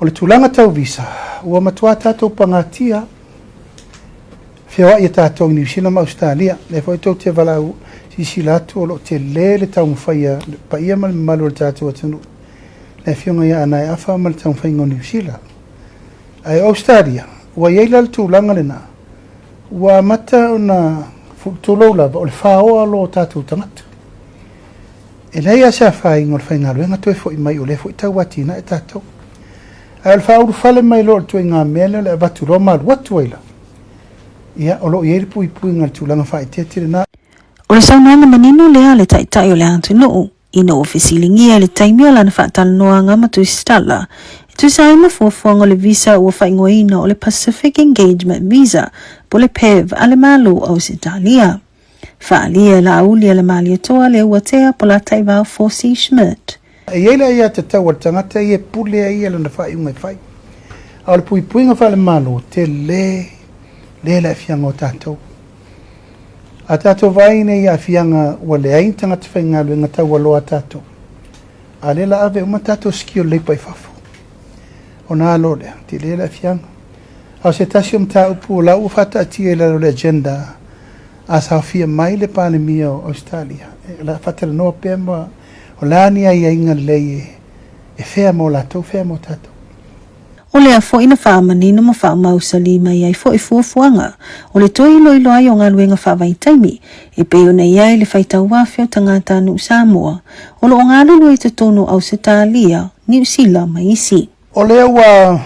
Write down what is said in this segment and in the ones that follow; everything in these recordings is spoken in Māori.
o le tūlanga tau visa, ua matua tātou pangatia, whiawa ia tātou New Zealand ma Australia, le fwoi tau te walau sisi latu o lo te le tau mwhaia, pa ia malu le tātou atunu, le whionga ia anai awha ma le tau mwhaingo New Zealand. Ai Australia, ua ieila le tūlanga le nā, ua mata o na tūlou lava o le whaoa lo tātou tangata. E leia se a whaingo le whaingalu, enga toi fwoi mai o le fwoi tau watina e tātou. Ai le whauru whale mai lo le tui ngā mele le watu roma le watu aila. Ia o lo ieri pui ngā le tūlanga whai tētire nā. O le saunanga manino lea le taitai o le antu noo, ina ofisilingia le taimi o lana whaatala noa ngā matu stala. E tu sa ima fuafuanga le visa ua whaingoina o le Pacific Engagement Visa, po le PEV ale malu au Italia. Whaalia la aulia le malia toa le uatea po la taivao 4C Schmidt. E ieila ia te tau al tangata ia pulea ia lana whai ungai whai. Au le pui ngā whale malo te le fianga o tātou. A tātou vai nei a fianga ua le ain tangata whaingalu ngā tau aloa tātou. A le la ave uma tātou skio leipa i whafo. O nā alo lea, te le fianga. Au se tasi ta upu o la ufata atia la le agenda a sa fia mai le pandemia o Australia. La fatela noa pema o lani ai inga lei e fea mo la tau fea mo tato. O lea fo ina whaamanino ma whaamausalima iai fo i fuafuanga. O le toi ilo ai o ngā luenga whaavai taimi. E peo nei iai le whaitau wafio tangata nu Samoa. O lo o ngā lulu i te tono au Setalia, New Zealand mai isi. O lea wa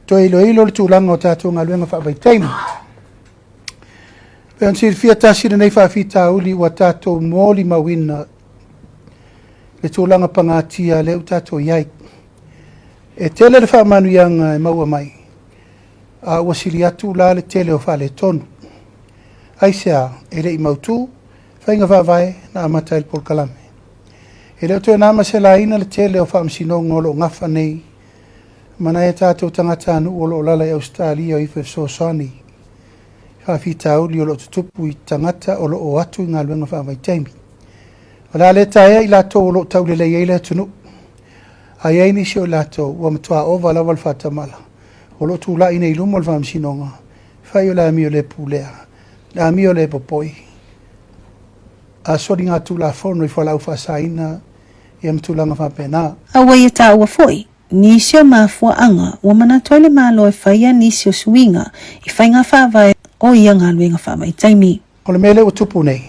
toi ilo le tūlanga o tātou ngā luenga whaavai taimi. Peon sir fia tasira nei whaafita uli wa tātou mōli mawina le tūlanga pangatia le utato iai. E tele le whaamanu ianga e maua mai. A wasili atu la le tele o whaale tonu. Aisea, e le i mautu, whainga whaavae na amata il polkalame. E le utoe nama se la ina le tele o whaamsino ngolo ngafa nei. Mana e tātou tangata anu o lo lala e Australia o ife sosani. Whaafita uli o lo tutupu i tangata o lo o atu i ngā luenga whaavai taimi. O la le taea i lato o lo taulele i eile tunu. A iei nisi o lato ua matua o wala wal whatamala. O lo tu la ina i lumo al whamsinonga. Whai o la mi o le pulea. La mi o le popoi. A sori ngā tu la whono i whalau whasaina i am tulanga whapena. A wai e tā ua foi. Nisi o mafua anga ua manatoa le malo e whaia nisi o suinga i whainga whaavai o ia ngā luenga whaamai taimi. O le mele o tupu nei.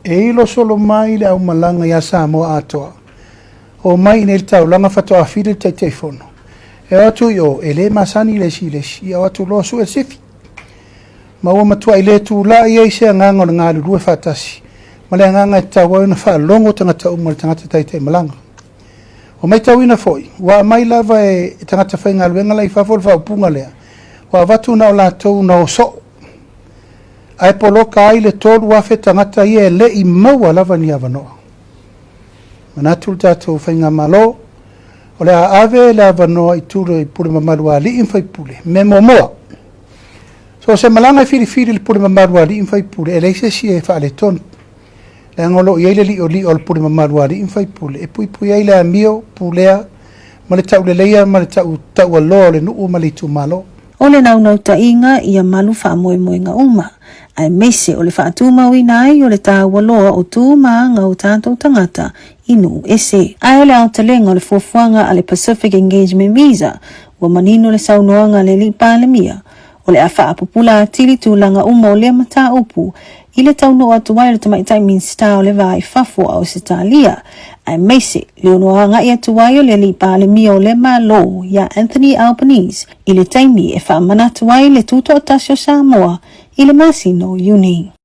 E ilo solo mai le au malanga ia Samoa atoa. O mai nei le tau langa whatoa whiri te teifono. E atu i o e le masani lesi lesi. E atu loa su e sifi. Ma ua matua i le tu la i eise a nganga o ngā lurue whatasi. Ma le nganga e tau au na wha longo tangata umo le tangata taitei malanga. O mai tau ina foi. Wa mai lava e tangata whainga luenga lai whafol whaupunga lea. Wa watu na o lātou na o so. Ai poloka ai le tolu wafe tangata ia le i maua lava ni avanoa. Manatul tātou whainga malo, o le a ave le avanoa i tūra i pure mamarua li in whaipule, me momoa. So se malanga i whiri le pure mamarua li in whaipule, e leise si e whaale tonu. Le angolo i eile li o le pure mamarua li in whaipule, e pui eile a mio, pulea, ma le tau le leia, ma le tau aloa, le nuu ma le tu malo. O le naunau ta inga ia malu wha moe nga uma. Ai meise o le wha atu maui nai o le tā waloa o tū maanga o tātou tangata inu ese. Ai o le au talenga o le fuafuanga a le Pacific Engagement Visa, wa manino le saunoanga le li pālemia. O le a wha apupula atili tūlanga uma o le mata upu, i le tauno atu wai le tamaitai minsta o le vai fafo au Setalia. Ai meise, le onoanga i atu wai o le li pālemia o le malo ya Anthony Albanese, i le taimi e wha manatu wai le tuto o tasio Samoa, i le masino uni.